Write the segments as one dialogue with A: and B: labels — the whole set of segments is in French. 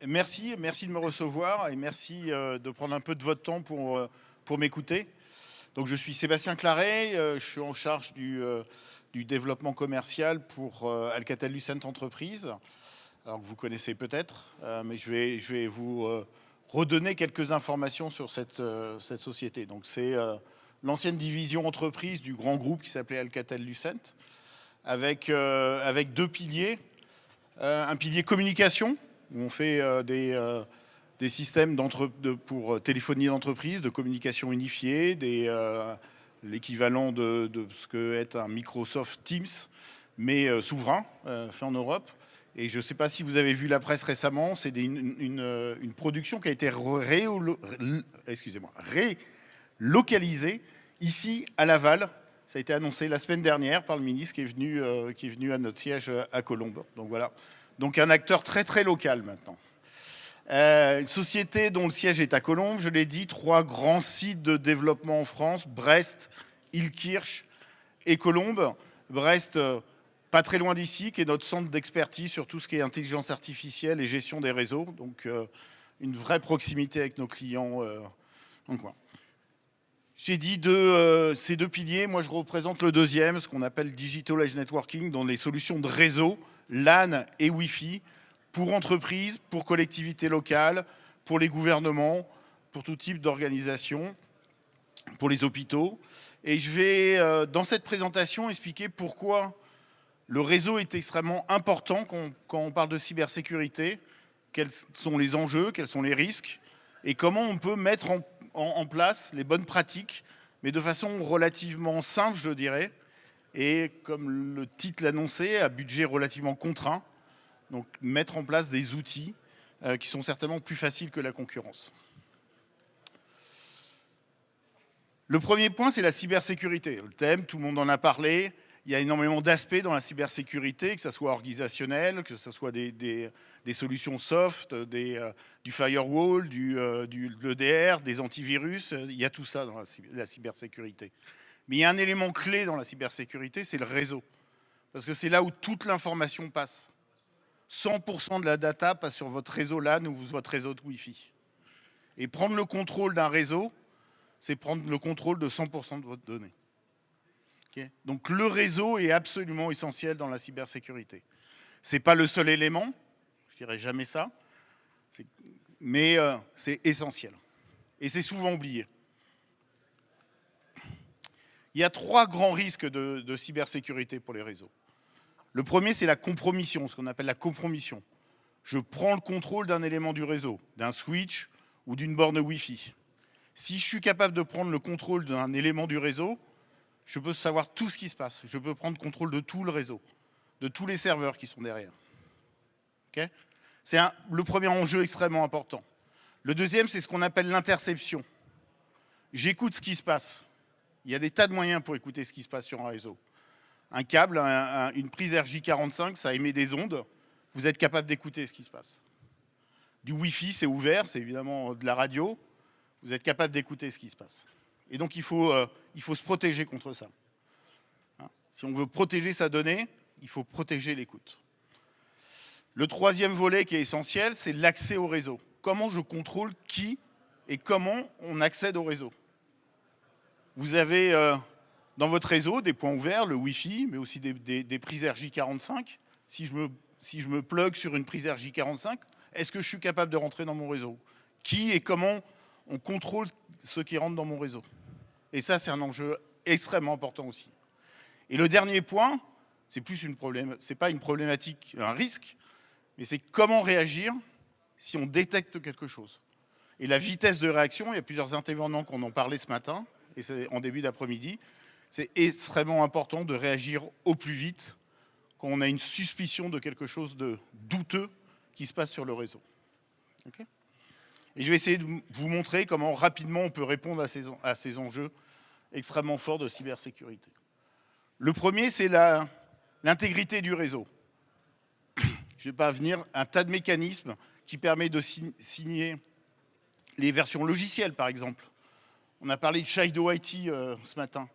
A: Merci de me recevoir et merci de prendre un peu de votre temps pour m'écouter. Donc, je suis Sébastien Claret, je suis en charge du développement commercial pour Alcatel-Lucent Entreprises, alors que vous connaissez peut-être, mais je vais vous redonner quelques informations sur cette société. Donc, c'est l'ancienne division entreprise du grand groupe qui s'appelait Alcatel-Lucent, avec deux piliers. Un pilier communication, où on fait des systèmes pour téléphonie d'entreprise, de communication unifiée, l'équivalent de ce que est un Microsoft Teams, mais souverain, fait en Europe. Et je ne sais pas si vous avez vu la presse récemment, c'est une production qui a été relocalisée ici à Laval. Ça a été annoncé la semaine dernière par le ministre qui est venu à notre siège à Colombes. Donc voilà. Donc un acteur très très local maintenant. Une société dont le siège est à Colombes, je l'ai dit, 3 grands sites de développement en France, Brest, Illkirch et Colombes. Brest, pas très loin d'ici, qui est notre centre d'expertise sur tout ce qui est intelligence artificielle et gestion des réseaux. Donc une vraie proximité avec nos clients dans le coin. J'ai dit ces deux piliers, moi je représente le deuxième, ce qu'on appelle Digital Edge Networking, dans les solutions de réseau, LAN et Wi-Fi, pour entreprises, pour collectivités locales, pour les gouvernements, pour tout type d'organisation, pour les hôpitaux. Et je vais, dans cette présentation, expliquer pourquoi le réseau est extrêmement important quand on parle de cybersécurité, quels sont les enjeux, quels sont les risques, et comment on peut mettre en place les bonnes pratiques, mais de façon relativement simple, je dirais, et comme le titre l'annonçait, à budget relativement contraint, donc mettre en place des outils qui sont certainement plus faciles que la concurrence. Le premier point, c'est la cybersécurité. Le thème, tout le monde en a parlé. Il y a énormément d'aspects dans la cybersécurité, que ce soit organisationnel, que ce soit des solutions soft, du firewall, du EDR, des antivirus. Il y a tout ça dans la cybersécurité. Mais il y a un élément clé dans la cybersécurité, c'est le réseau. Parce que c'est là où toute l'information passe. 100% de la data passe sur votre réseau LAN ou votre réseau de Wi-Fi. Et prendre le contrôle d'un réseau, c'est prendre le contrôle de 100% de votre donnée. Okay. Donc le réseau est absolument essentiel dans la cybersécurité. Ce n'est pas le seul élément, je dirais jamais ça, mais c'est essentiel. Et c'est souvent oublié. Il y a 3 grands risques de cybersécurité pour les réseaux. Le premier, c'est la compromission, ce qu'on appelle la compromission. Je prends le contrôle d'un élément du réseau, d'un switch ou d'une borne Wi-Fi. Si je suis capable de prendre le contrôle d'un élément du réseau, je peux savoir tout ce qui se passe. Je peux prendre contrôle de tout le réseau, de tous les serveurs qui sont derrière. Okay, c'est le premier enjeu extrêmement important. Le deuxième, c'est ce qu'on appelle l'interception. J'écoute ce qui se passe. Il y a des tas de moyens pour écouter ce qui se passe sur un réseau. Un câble, une prise RJ45, ça émet des ondes. Vous êtes capable d'écouter ce qui se passe. Du Wi-Fi, c'est ouvert, c'est évidemment de la radio. Vous êtes capable d'écouter ce qui se passe. Et donc, il faut se protéger contre ça. Si on veut protéger sa donnée, il faut protéger l'écoute. Le troisième volet qui est essentiel, c'est l'accès au réseau. Comment je contrôle qui et comment on accède au réseau. Vous avez dans votre réseau des points ouverts, le Wi-Fi, mais aussi des prises RJ45. Si je me plug sur une prise RJ45, est-ce que je suis capable de rentrer dans mon réseau? Qui et comment on contrôle ceux qui rentrent dans mon réseau? Et ça, c'est un enjeu extrêmement important aussi. Et le dernier point, c'est pas une problématique, un risque, mais c'est comment réagir si on détecte quelque chose. Et la vitesse de réaction, il y a plusieurs intervenants qui en ont parlé ce matin, et c'est en début d'après-midi, c'est extrêmement important de réagir au plus vite quand on a une suspicion de quelque chose de douteux qui se passe sur le réseau. Okay, et je vais essayer de vous montrer comment rapidement on peut répondre à ces enjeux extrêmement forts de cybersécurité. Le premier, c'est l'intégrité du réseau. Je ne vais pas venir, un tas de mécanismes qui permettent de signer les versions logicielles, par exemple. On a parlé de Shadow IT ce matin.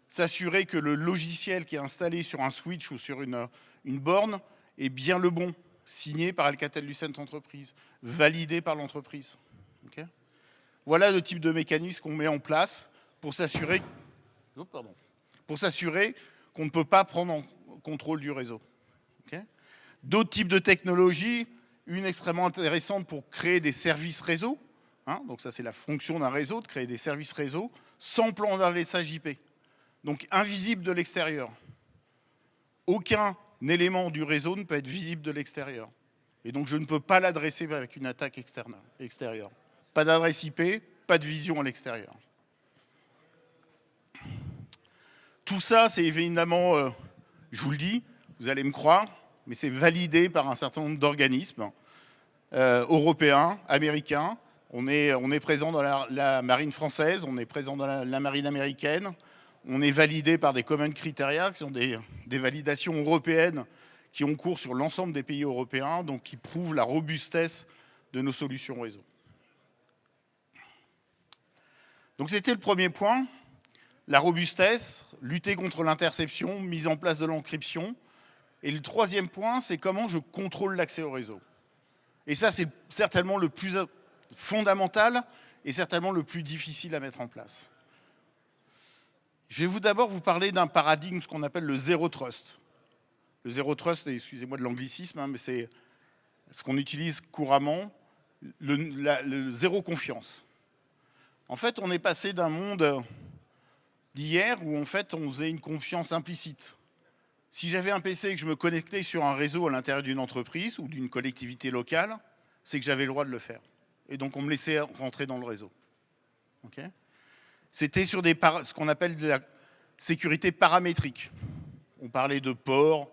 A: S'assurer que le logiciel qui est installé sur un switch ou sur une borne est bien le bon, signé par Alcatel-Lucent Entreprises, validé par l'entreprise. Okay, voilà le type de mécanisme qu'on met en place pour s'assurer qu'on ne peut pas prendre en contrôle du réseau. Okay, d'autres types de technologies, une extrêmement intéressante pour créer des services réseau. Hein, donc ça, c'est la fonction d'un réseau, de créer des services réseau sans plan d'adressage IP. Donc invisible de l'extérieur. Aucun élément du réseau ne peut être visible de l'extérieur. Et donc je ne peux pas l'adresser avec une attaque extérieure. Pas d'adresse IP, pas de vision à l'extérieur. Tout ça, c'est évidemment, je vous le dis, vous allez me croire, mais c'est validé par un certain nombre d'organismes européens, américains. On est présent dans la marine française, on est présent dans la marine américaine. On est validé par des common criteria, qui sont des validations européennes qui ont cours sur l'ensemble des pays européens, donc qui prouvent la robustesse de nos solutions réseau. Donc c'était le premier point, la robustesse, lutter contre l'interception, mise en place de l'encryption. Et le troisième point, c'est comment je contrôle l'accès au réseau. Et ça, c'est certainement le plus fondamental et certainement le plus difficile à mettre en place. Je vais d'abord vous parler d'un paradigme, ce qu'on appelle le zéro trust. Le zéro trust, excusez-moi de l'anglicisme, hein, mais c'est ce qu'on utilise couramment, le zéro confiance. En fait, on est passé d'un monde d'hier où en fait on faisait une confiance implicite. Si j'avais un PC et que je me connectais sur un réseau à l'intérieur d'une entreprise ou d'une collectivité locale, c'est que j'avais le droit de le faire. Et donc on me laissait rentrer dans le réseau. Okay, c'était sur ce qu'on appelle de la sécurité paramétrique. On parlait de port,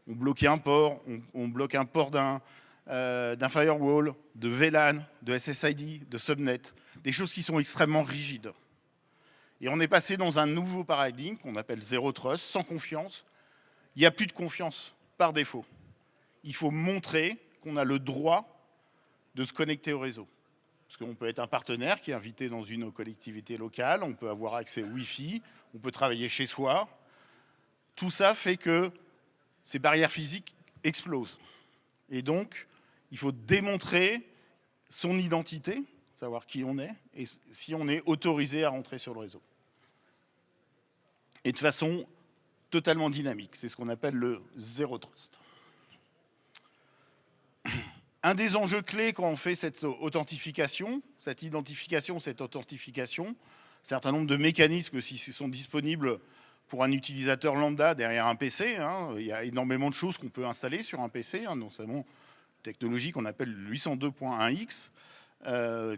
A: on bloquait un port, on bloque un port d'un firewall, de VLAN, de SSID, de subnet, des choses qui sont extrêmement rigides. Et on est passé dans un nouveau paradigme qu'on appelle zéro trust, sans confiance. Il n'y a plus de confiance par défaut. Il faut montrer qu'on a le droit de se connecter au réseau. Parce qu'on peut être un partenaire qui est invité dans une collectivité locale, on peut avoir accès au Wi-Fi, on peut travailler chez soi. Tout ça fait que ces barrières physiques explosent. Et donc, il faut démontrer son identité, savoir qui on est, et si on est autorisé à rentrer sur le réseau. Et de façon totalement dynamique. C'est ce qu'on appelle le zéro trust. Un des enjeux clés quand on fait cette authentification, cette identification, cette authentification, un certain nombre de mécanismes qui sont disponibles pour un utilisateur lambda derrière un PC. Hein, il y a énormément de choses qu'on peut installer sur un PC, hein, notamment une technologie qu'on appelle 802.1x,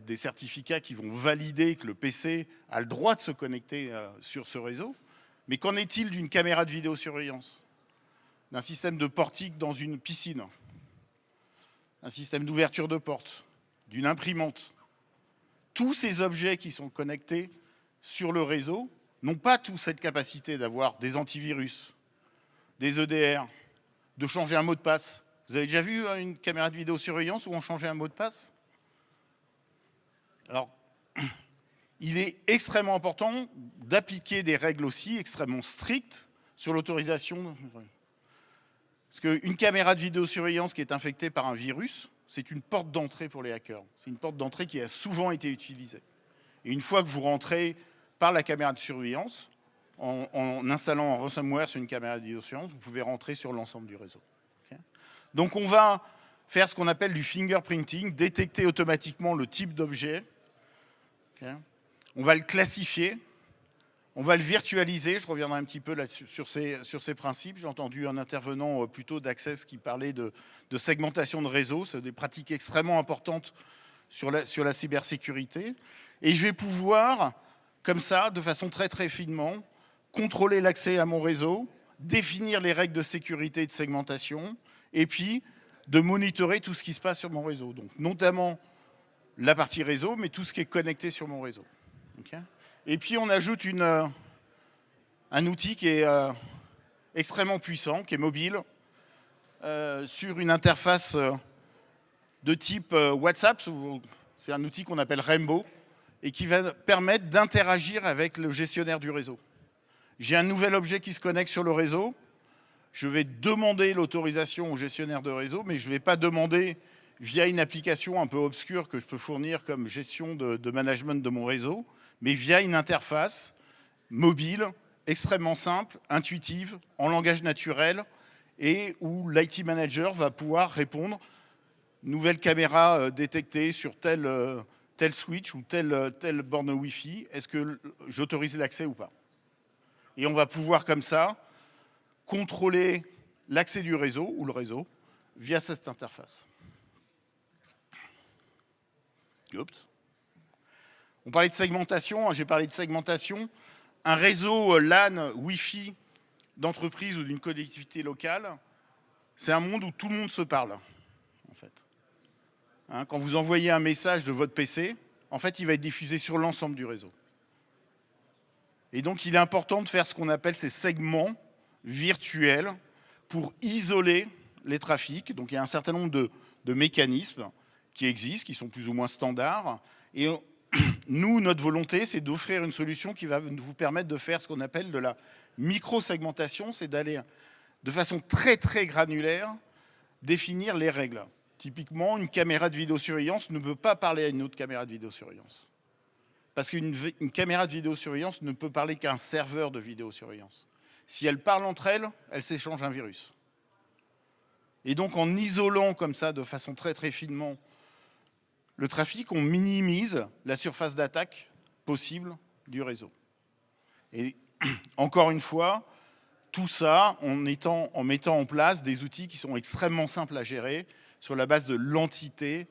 A: des certificats qui vont valider que le PC a le droit de se connecter sur ce réseau. Mais qu'en est-il d'une caméra de vidéosurveillance, d'un système de portique dans une piscine, un système d'ouverture de porte, d'une imprimante? Tous ces objets qui sont connectés sur le réseau n'ont pas tous cette capacité d'avoir des antivirus, des EDR, de changer un mot de passe. Vous avez déjà vu une caméra de vidéosurveillance où on changeait un mot de passe? Alors, il est extrêmement important d'appliquer des règles aussi extrêmement strictes sur l'autorisation. Parce qu'une caméra de vidéosurveillance qui est infectée par un virus, c'est une porte d'entrée pour les hackers. C'est une porte d'entrée qui a souvent été utilisée. Et une fois que vous rentrez par la caméra de surveillance, en installant un ransomware sur une caméra de vidéosurveillance, vous pouvez rentrer sur l'ensemble du réseau. Okay, donc on va faire ce qu'on appelle du fingerprinting, détecter automatiquement le type d'objet. Okay, on va le classifier, on va le virtualiser. Je reviendrai un petit peu là sur ces principes. J'ai entendu un intervenant plutôt d'Access qui parlait de segmentation de réseau. C'est des pratiques extrêmement importantes sur la cybersécurité. Et je vais pouvoir, comme ça, de façon très très finement, contrôler l'accès à mon réseau, définir les règles de sécurité et de segmentation, et puis de monitorer tout ce qui se passe sur mon réseau. Donc notamment la partie réseau, mais tout ce qui est connecté sur mon réseau. Okay, et puis on ajoute un outil qui est extrêmement puissant, qui est mobile, sur une interface de type WhatsApp. C'est un outil qu'on appelle Rainbow et qui va permettre d'interagir avec le gestionnaire du réseau. J'ai un nouvel objet qui se connecte sur le réseau. je vais demander l'autorisation au gestionnaire de réseau, mais je ne vais pas demander via une application un peu obscure que je peux fournir comme gestion de management de mon réseau, mais via une interface mobile, extrêmement simple, intuitive, en langage naturel, et où l'IT manager va pouvoir répondre nouvelle caméra détectée sur tel switch ou telle borne Wi-Fi, est-ce que j'autorise l'accès ou pas? Et on va pouvoir comme ça contrôler l'accès du réseau ou le réseau via cette interface. Oups. On parlait de segmentation, j'ai parlé de segmentation. Un réseau LAN Wi-Fi d'entreprise ou d'une collectivité locale, c'est un monde où tout le monde se parle, en fait. Hein, quand vous envoyez un message de votre PC, en fait, il va être diffusé sur l'ensemble du réseau. Et donc, il est important de faire ce qu'on appelle ces segments virtuels pour isoler les trafics. Donc, il y a un certain nombre de mécanismes qui existent, qui sont plus ou moins standards. Et nous, notre volonté, c'est d'offrir une solution qui va vous permettre de faire ce qu'on appelle de la micro-segmentation, c'est d'aller de façon très, très granulaire définir les règles. Typiquement, une caméra de vidéosurveillance ne peut pas parler à une autre caméra de vidéosurveillance. Parce qu'une caméra de vidéosurveillance ne peut parler qu'à un serveur de vidéosurveillance. Si elles parlent entre elles, elles s'échangent un virus. Et donc, en isolant comme ça, de façon très très finement, le trafic, on minimise la surface d'attaque possible du réseau. Et encore une fois, tout ça en mettant en place des outils qui sont extrêmement simples à gérer sur la base de l'identité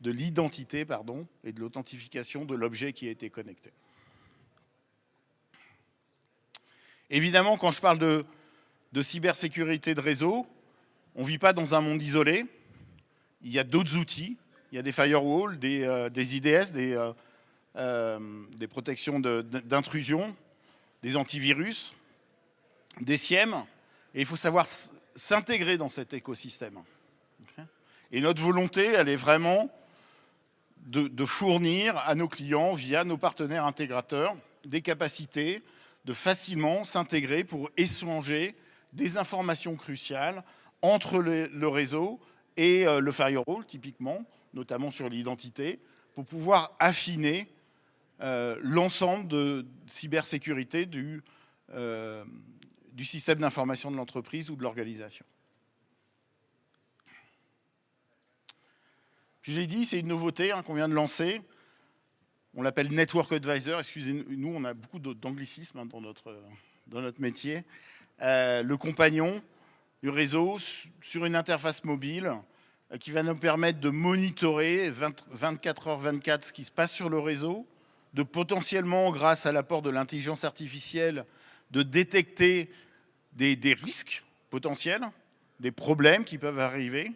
A: et de l'authentification de l'objet qui a été connecté. Évidemment, quand je parle de cybersécurité de réseau, on ne vit pas dans un monde isolé. Il y a d'autres outils. Il y a des firewalls, des IDS, des protections d'intrusion, des antivirus, des SIEM. Et il faut savoir s'intégrer dans cet écosystème. Et notre volonté, elle est vraiment de fournir à nos clients, via nos partenaires intégrateurs, des capacités de facilement s'intégrer pour échanger des informations cruciales entre le réseau et le firewall, typiquement, notamment sur l'identité, pour pouvoir affiner l'ensemble de cybersécurité du système d'information de l'entreprise ou de l'organisation. Puis j'ai dit, c'est une nouveauté qu'on vient de lancer. On l'appelle Network Advisor. Excusez-nous, on a beaucoup d'anglicisme dans notre métier. Le compagnon du réseau sur une interface mobile qui va nous permettre de monitorer 24h/24 ce qui se passe sur le réseau, de potentiellement, grâce à l'apport de l'intelligence artificielle, de détecter des risques potentiels, des problèmes qui peuvent arriver,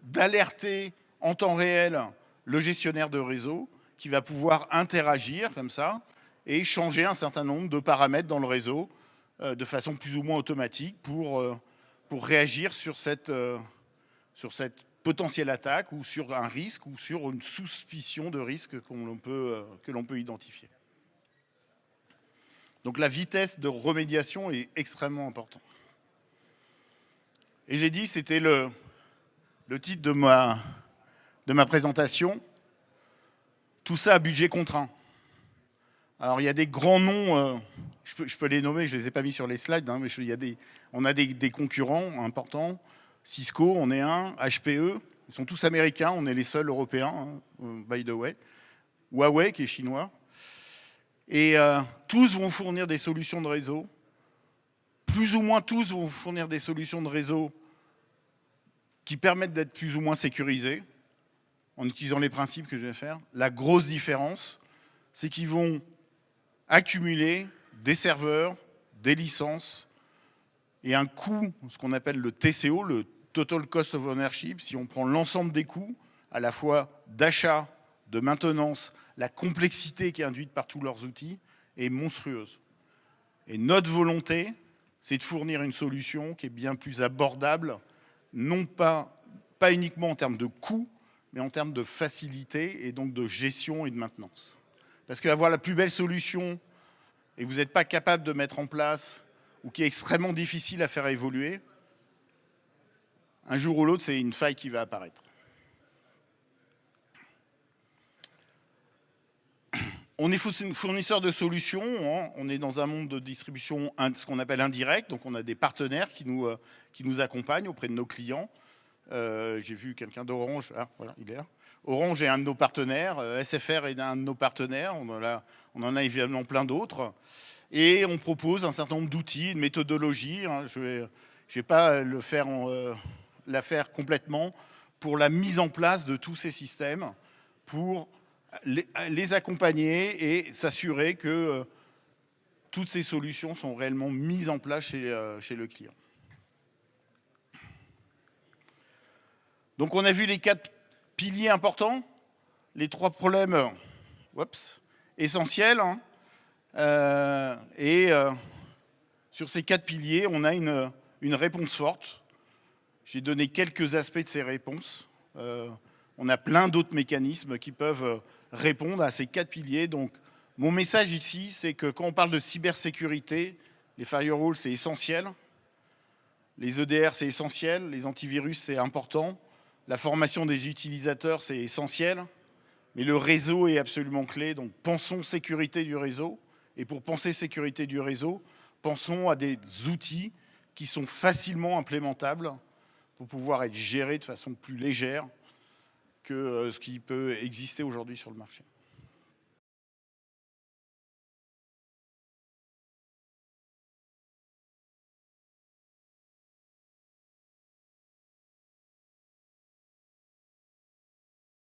A: d'alerter en temps réel le gestionnaire de réseau qui va pouvoir interagir comme ça et changer un certain nombre de paramètres dans le réseau de façon plus ou moins automatique pour réagir sur cette potentielle attaque ou sur un risque ou sur une suspicion de risque que l'on peut identifier. Donc la vitesse de remédiation est extrêmement importante. Et j'ai dit, c'était le titre de ma présentation, tout ça à budget contraint. Alors il y a des grands noms, je peux les nommer, je ne les ai pas mis sur les slides, mais on a des concurrents importants. Cisco, on est un, HPE, ils sont tous américains, on est les seuls européens, by the way. Huawei qui est chinois. Et tous vont fournir des solutions de réseau. Plus ou moins tous vont fournir des solutions de réseau qui permettent d'être plus ou moins sécurisés en utilisant les principes que je vais faire. La grosse différence, c'est qu'ils vont accumuler des serveurs, des licences et un coût, ce qu'on appelle le TCO, le Total Cost of Ownership. Si on prend l'ensemble des coûts, à la fois d'achat, de maintenance, la complexité qui est induite par tous leurs outils est monstrueuse. Et notre volonté, c'est de fournir une solution qui est bien plus abordable, non pas uniquement en termes de coûts, mais en termes de facilité et donc de gestion et de maintenance. Parce qu'avoir la plus belle solution et que vous n'êtes pas capable de mettre en place ou qui est extrêmement difficile à faire évoluer, un jour ou l'autre, c'est une faille qui va apparaître. On est fournisseur de solutions, hein. On est dans un monde de distribution, ce qu'on appelle indirect, donc on a des partenaires qui nous accompagnent auprès de nos clients. J'ai vu quelqu'un d'Orange, ah voilà, il est là. Orange est un de nos partenaires, SFR est un de nos partenaires, on en a évidemment plein d'autres. Et on propose un certain nombre d'outils, de méthodologies, hein. Je vais pas la faire complètement, pour la mise en place de tous ces systèmes, pour les accompagner et s'assurer que toutes ces solutions sont réellement mises en place chez le client. Donc on a vu les 4 piliers importants, les 3 problèmes essentiels. Hein. Sur ces 4 piliers, on a une réponse forte. J'ai donné quelques aspects de ces réponses. On a plein d'autres mécanismes qui peuvent répondre à ces 4 piliers. Donc, mon message ici, c'est que quand on parle de cybersécurité, les firewalls, c'est essentiel. Les EDR, c'est essentiel. Les antivirus, c'est important. La formation des utilisateurs, c'est essentiel. Mais le réseau est absolument clé. Donc, pensons sécurité du réseau. Et pour penser sécurité du réseau, pensons à des outils qui sont facilement implémentables pour pouvoir être gérés de façon plus légère que ce qui peut exister aujourd'hui sur le marché.